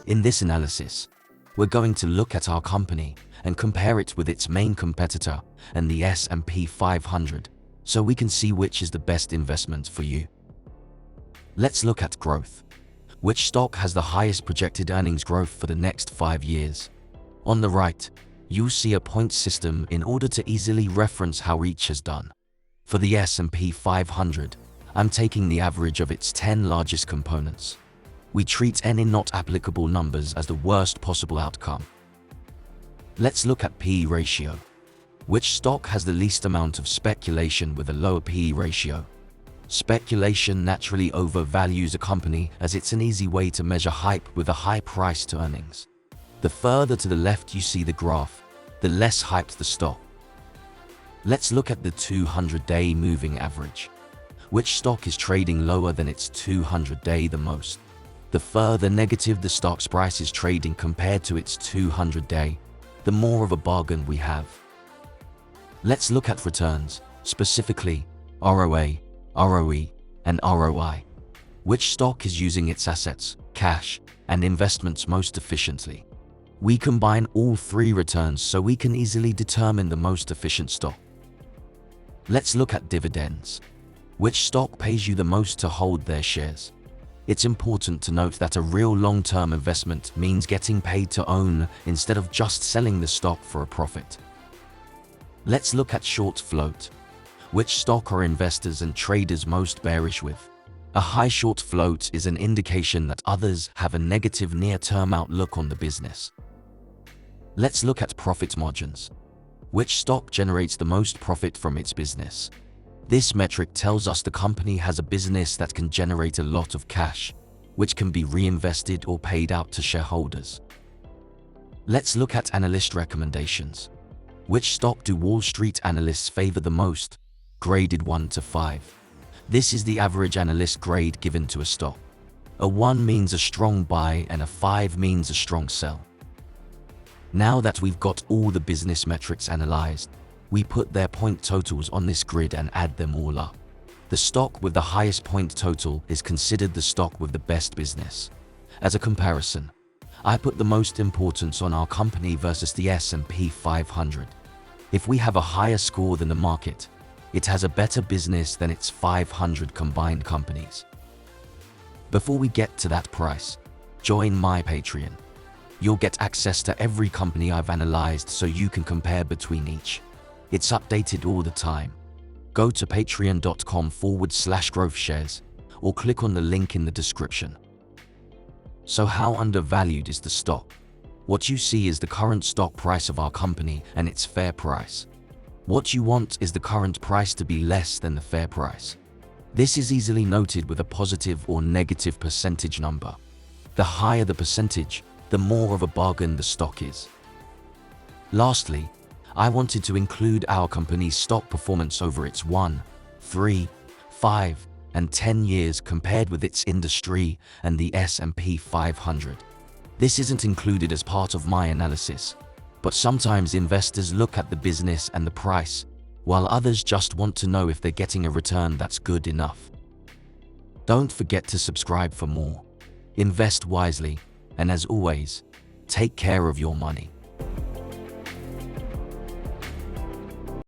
In this analysis, we're going to look at our company and compare it with its main competitor and the S&P 500, so we can see which is the best investment for you. Let's look at growth. Which stock has the highest projected earnings growth for the next 5 years? On the right, you'll see a point system in order to easily reference how each has done. For the S&P 500, I'm taking the average of its 10 largest components. We treat any not applicable numbers as the worst possible outcome. Let's look at P/E ratio. Which stock has the least amount of speculation with a lower P/E ratio? Speculation naturally overvalues a company as it's an easy way to measure hype with a high price to earnings. The further to the left you see the graph, the less hyped the stock. Let's look at the 200-day moving average. Which stock is trading lower than its 200-day the most? The further negative the stock's price is trading compared to its 200-day, the more of a bargain we have. Let's look at returns, specifically ROA, ROE, and ROI. Which stock is using its assets, cash, and investments most efficiently? We combine all three returns so we can easily determine the most efficient stock. Let's look at dividends. Which stock pays you the most to hold their shares? It's important to note that a real long-term investment means getting paid to own instead of just selling the stock for a profit. Let's look at short float. Which stock are investors and traders most bearish with? A high short float is an indication that others have a negative near-term outlook on the business. Let's look at profit margins. Which stock generates the most profit from its business? This metric tells us the company has a business that can generate a lot of cash, which can be reinvested or paid out to shareholders. Let's look at analyst recommendations. Which stock do Wall Street analysts favor the most? Graded 1 to 5. This is the average analyst grade given to a stock. A 1 means a strong buy and a 5 means a strong sell. Now that we've got all the business metrics analyzed, we put their point totals on this grid and add them all up. The stock with the highest point total is considered the stock with the best business. As a comparison, I put the most importance on our company versus the S&P 500. If we have a higher score than the market, it has a better business than its 500 combined companies. Before we get to that price, join my Patreon. You'll get access to every company I've analyzed so you can compare between each. It's updated all the time. Go to patreon.com/GrowthShares or click on the link in the description. So how undervalued is the stock? What you see is the current stock price of our company and its fair price. What you want is the current price to be less than the fair price. This is easily noted with a positive or negative percentage number. The higher the percentage, the more of a bargain the stock is. Lastly, I wanted to include our company's stock performance over its 1, 3, 5, and 10 years compared with its industry and the S&P 500. This isn't included as part of my analysis, but sometimes investors look at the business and the price, while others just want to know if they're getting a return that's good enough. Don't forget to subscribe for more. Invest wisely, and as always, take care of your money.